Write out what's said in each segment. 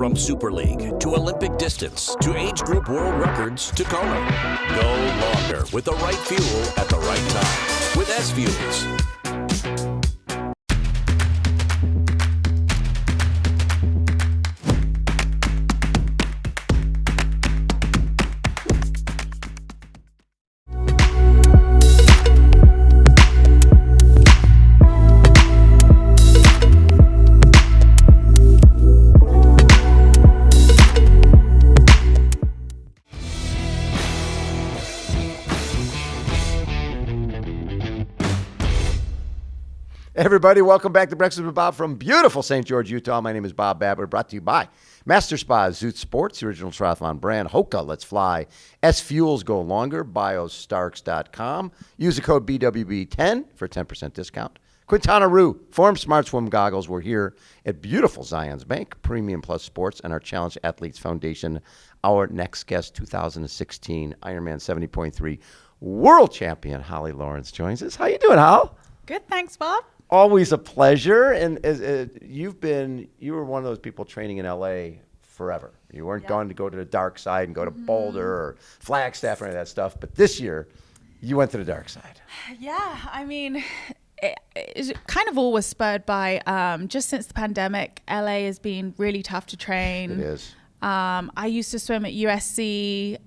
From Super League to Olympic distance to age group world records to color. Go longer with the right fuel at the right time with SFuels. Everybody, welcome back to Breakfast with Bob from beautiful St. George, Utah. My name is Bob Babbitt, brought to you by Master Spa, Zoot Sports, the original triathlon brand, HOKA, Let's Fly, SFuels, Go Longer, Biostarks.com. Use the code BWB10 for a 10% discount. Quintanaroo, Form Smart Swim Goggles. We're here at beautiful Zions Bank, Premium Plus Sports, and our Challenge Athletes Foundation. Our next guest, 2016 Ironman 70.3 World Champion, Holly Lawrence, joins us. How you doing, Hol? Good, thanks, Bob. Always a pleasure. And you were one of those people training in LA forever. You weren't going to go to the dark side and go to Boulder or Flagstaff or any of that stuff. But this year, you went to the dark side. Yeah, I mean, it kind of all was spurred by just since the pandemic, LA has been really tough to train. It is. I used to swim at USC.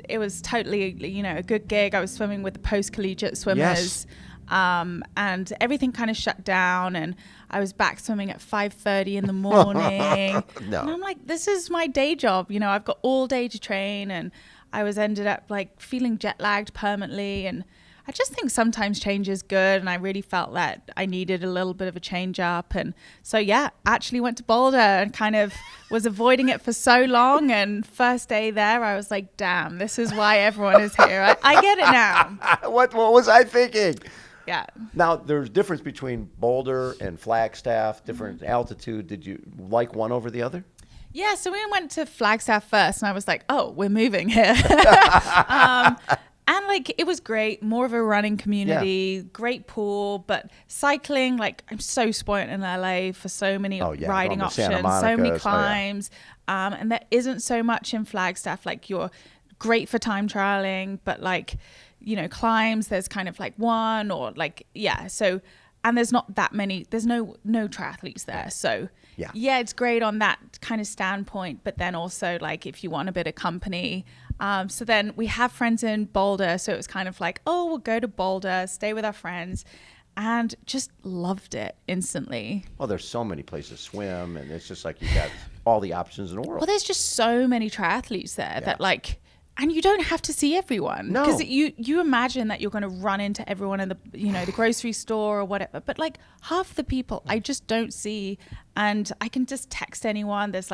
It was totally, a good gig. I was swimming with the post-collegiate swimmers. Yes. And everything kind of shut down, and I was back swimming at 5:30 in the morning. No. And I'm like, this is my day job. I've got all day to train, and I ended up like feeling jet lagged permanently. And I just think sometimes change is good, and I really felt that I needed a little bit of a change up. And so, actually went to Boulder and kind of was avoiding it for so long. And first day there, I was like, damn, this is why everyone is here. I get it now. What was I thinking? Yeah. Now, there's difference between Boulder and Flagstaff, different altitude. Did you like one over the other? Yeah, so we went to Flagstaff first, and I was like, oh, we're moving here. And it was great, more of a running community, great pool, but cycling, I'm so spoiled in LA for so many riding options, so many climbs, and there isn't so much in Flagstaff. You're great for time trialing, but climbs, there's kind of one or so, and there's not that many, there's no triathletes there. So yeah, it's great on that kind of standpoint, but then also if you want a bit of company, so then we have friends in Boulder. So it was kind of we'll go to Boulder, stay with our friends, and just loved it instantly. Well, there's so many places to swim, and it's just you got all the options in the world. Well, there's just so many triathletes there that and you don't have to see everyone. No. Because you imagine that you're going to run into everyone in the the grocery store or whatever. But half the people I just don't see. And I can just text anyone. There's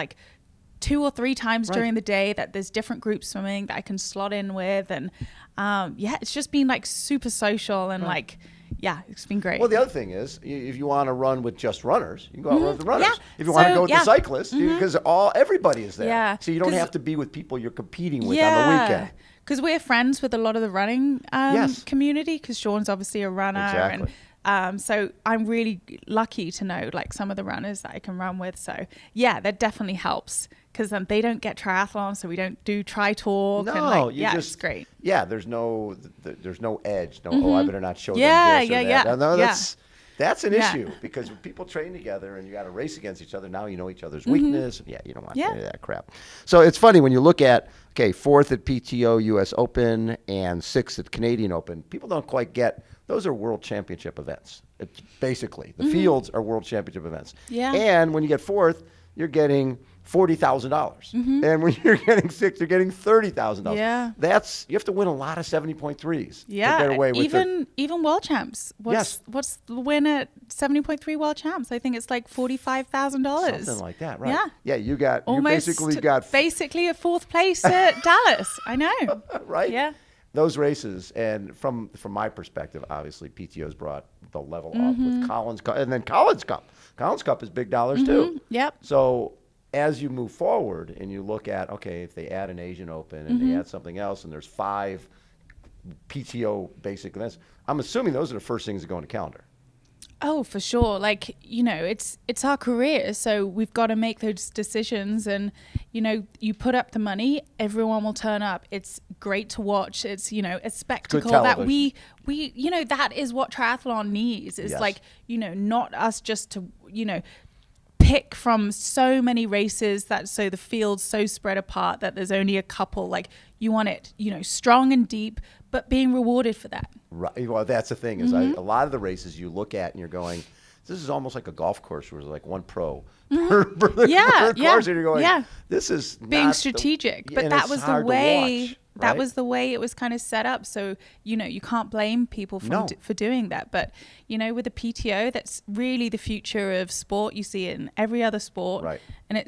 2 or 3 times during the day that there's different groups swimming that I can slot in with. And it's just been super social and it's been great. Well, the other thing is, if you want to run with just runners, you can go out and run with the runners. Yeah. If you want to go with the cyclists, because everybody is there. Yeah. So you don't have to be with people you're competing with on the weekend. Because we're friends with a lot of the running community, because Sean's obviously a runner. Exactly. And so I'm really lucky to know some of the runners that I can run with. So that definitely helps, because they don't get triathlon, so we don't do tri-talk. No, and it's great. Yeah, there's no edge. No, I better not show them this or that. No, that's an issue, because when people train together and you got to race against each other, now you know each other's weakness. Yeah, you don't want any of that crap. So it's funny when you look at 4th at PTO US Open and 6th at Canadian Open. People don't quite get. Those are world championship events. It's basically the fields are world championship events. Yeah. And when you get 4th, you're getting $40,000. And when you're getting 6th, you're getting $30,000. Yeah. You have to win a lot of 70.3s. Yeah. To get away with even world champs. What's the win at 70.3 world champs? I think it's $45,000. Something like that, right? Yeah. Yeah, you got basically a 4th place at Dallas. I know. Right? Yeah. Those races, and from my perspective, obviously PTO's brought the level up with Collins Cup, and then Collins Cup. Collins Cup is big dollars too. Yep. So as you move forward and you look at, if they add an Asian Open and they add something else, and there's 5 PTO basic events, I'm assuming those are the first things that go on the calendar. Oh, for sure. Like, it's our career. So we've got to make those decisions. And, you put up the money, everyone will turn up. It's great to watch. It's, a spectacle that we, that is what triathlon needs. Is like, not us just to, pick from so many races so the field's so spread apart that there's only a couple. Like, you want it, strong and deep, but being rewarded for that. Right. Well, that's the thing is a lot of the races you look at and you're going, this is almost like a golf course where there's like one pro per course, and you're going, this is being strategic. But that was the way. Watch, right? That was the way it was kind of set up. So you can't blame people for doing that. But with the PTO, that's really the future of sport. You see it in every other sport, right? And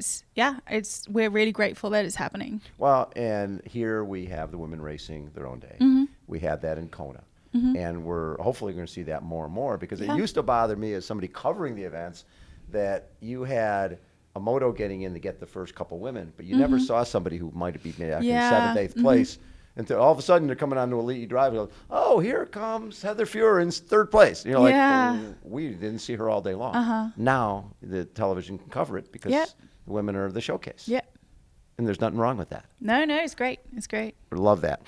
we're really grateful that it's happening. Well, and here we have the women racing their own day. We had that in Kona. And we're hopefully going to see that more and more, because it used to bother me as somebody covering the events that you had a moto getting in to get the first couple women, but you never saw somebody who might have been in 7th, 8th place until all of a sudden they're coming onto Elite Drive and go, oh, here comes Heather Fuhr in 3rd place. And you're like, oh, we didn't see her all day long. Now the television can cover it because the women are the showcase. And there's nothing wrong with that. No, it's great. It's great. I love that.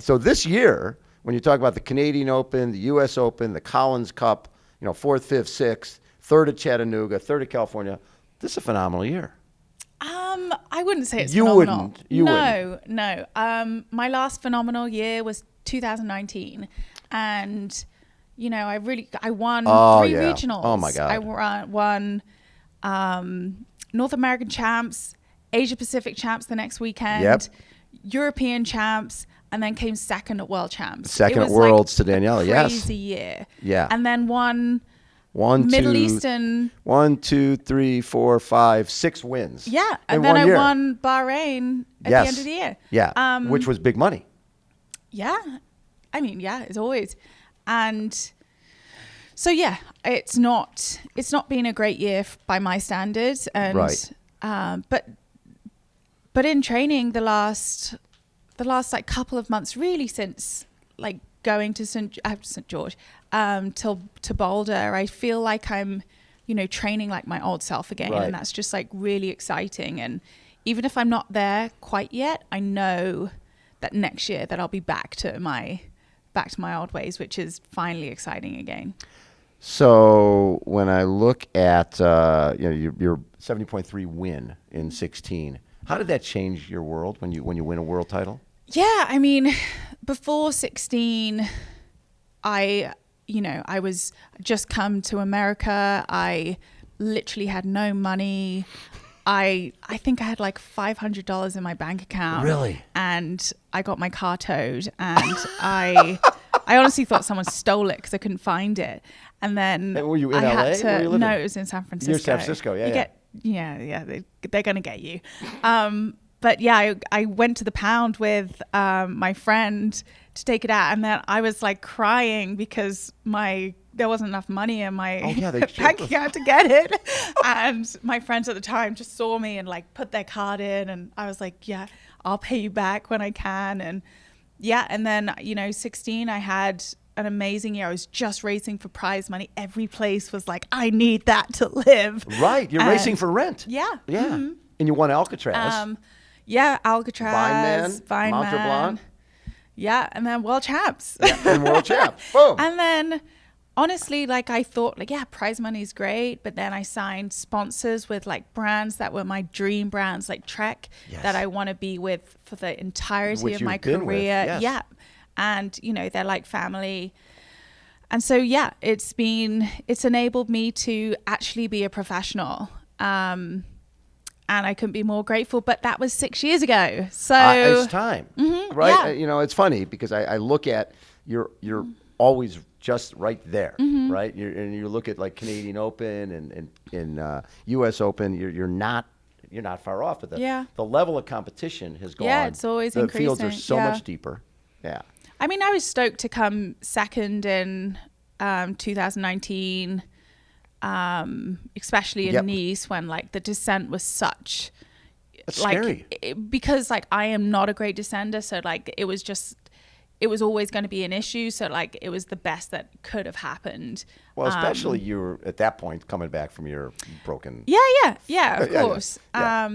So this year, when you talk about the Canadian Open, the U.S. Open, the Collins Cup, 4th, 5th, 6th, 3rd at Chattanooga, 3rd at California, this is a phenomenal year. I wouldn't say it's phenomenal. You wouldn't. No. My last phenomenal year was 2019, and I won 3 regionals. Oh my God! I won North American champs, Asia Pacific champs the next weekend, European champs. And then came second at World Champs. Second at Worlds to Daniela, crazy year. Yeah. And then Middle Eastern. 1, 2, 3, 4, 5, 6 wins. Yeah. And then I won Bahrain at the end of the year. Yeah. Which was big money. Yeah. I mean, it's always. And so, it's not been a great year by my standards. And, but in training the last like couple of months, really since like going to St. George to Boulder, I feel like I'm training like my old self again, and that's just like really exciting. And even if I'm not there quite yet, I know that next year that I'll be back to my old ways, which is finally exciting again. So when I look at your 70.3 win in 16, how did that change your world when you win a world title? Yeah, I mean, before 16, I was just come to America. I literally had no money. I think I had like $500 in my bank account. Really? And I got my car towed, and I honestly thought someone stole it because I couldn't find it. And then were you in LA? Where were you living? No, it was in San Francisco. You're San Francisco, They're gonna get you. But I went to the pound with my friend to take it out, and then I was like crying because there wasn't enough money in my bank account to get it. And my friends at the time just saw me and like put their card in, and I was like, yeah, I'll pay you back when I can. And and then 16, I had an amazing year. I was just racing for prize money. Every place was like, I need that to live. Right, you're racing for rent. Yeah. And you won Alcatraz. Alcatraz, Vineman, Mont Tremblant. Yeah, and then World Champs. And World Champ. Boom. And then, honestly, like I thought, like, prize money is great, but then I signed sponsors with like brands that were my dream brands, like Trek, that I want to be with for the entirety of my career. Yeah, and they're like family. And so it's enabled me to actually be a professional. And I couldn't be more grateful, but that was 6 years ago. So it's time, right? Yeah. It's funny because I look at you're always just right there, right? You look at like Canadian Open and U.S. Open. You're not far off, but the level of competition has gone. Yeah, it's always increasing. The fields are so much deeper. Yeah. I mean, I was stoked to come second in 2019. Especially in Nice when like the descent was such scary. Because like I am not a great descender, so like it was just it was always going to be an issue. So like it was the best that could have happened. Well, especially you were at that point coming back from your broken. Yeah, of course. Yeah.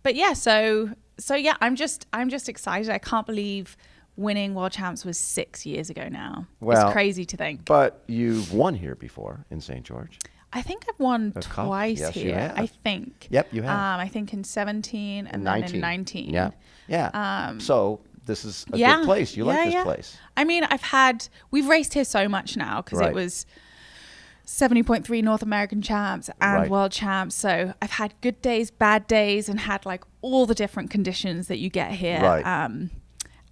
But yeah, so yeah, I'm just excited. I can't believe winning World Champs was 6 years ago now. Well, it's crazy to think. But you've won here before in St. George. I think I've won twice yes, here. You have. I think. Yep, you have. I think in 17 and then in 19. Yeah. So this is a good place. You like this place. I mean, we've raced here so much now because it was 70.3 North American champs and world champs. So I've had good days, bad days, and had like all the different conditions that you get here. Right.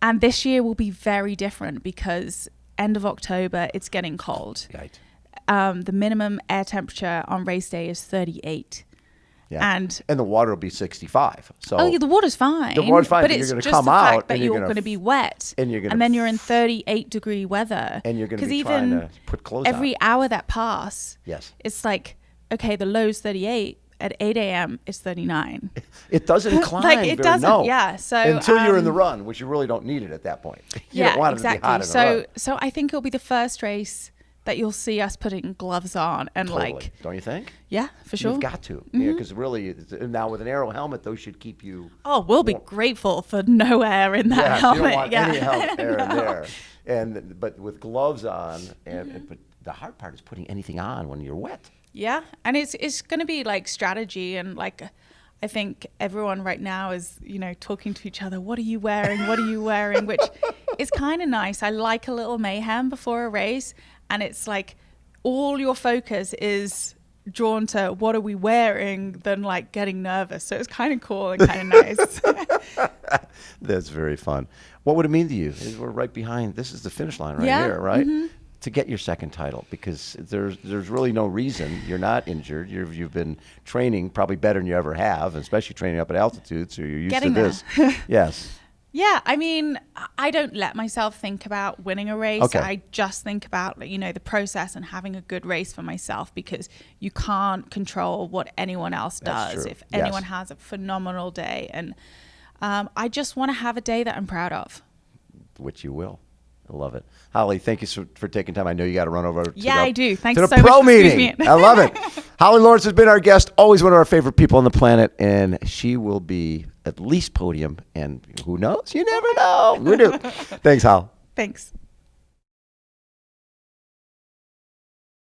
And this year will be very different because end of October, it's getting cold. Right. The minimum air temperature on race day is 38. Yeah. And the water will be 65. So the water's fine. The water's fine, but you're it's going to just come the out fact that you're going to be wet. And then you're in 38-degree weather. And you're going to be trying to put clothes on. Every hour that pass, it's like, okay, the low's 38. At 8 a.m., it's 39. It doesn't climb. Like it doesn't. No. Yeah. So until you're in the run, which you really don't need it at that point. You don't want exactly. It to be hot in the run. So I think it'll be the first race that you'll see us putting gloves on and totally. Don't you think? Yeah, for sure. You've got to, because really now with an aero helmet, those should keep you. Oh, we'll be grateful for no air in that helmet. You don't want any helmet air in there, but with gloves on, but the hard part is putting anything on when you're wet. Yeah, and it's going to be like strategy, and like I think everyone right now is, talking to each other. What are you wearing? What are you wearing? Which is kind of nice. I like a little mayhem before a race, and it's like all your focus is drawn to what are we wearing than like getting nervous. So it's kind of cool and kind of nice. That's very fun. What would it mean to you? We're right behind. This is the finish line here, right? Mm-hmm. To get your second title, because there's really no reason. You're not injured. You've been training probably better than you ever have, especially training up at altitude, so you're used to this. Yes. Yeah, I mean, I don't let myself think about winning a race. Okay. I just think about, the process and having a good race for myself, because you can't control what anyone else does. That's true. If anyone has a phenomenal day, and I just want to have a day that I'm proud of. Which you will. I love it. Holly, thank you for taking time. I know you got to run over to I do. Thanks to so the pro much meeting. I love it. Holly Lawrence has been our guest, always one of our favorite people on the planet, and she will be at least podium, and who knows? You never know. Who knew? Thanks, Hol. Thanks.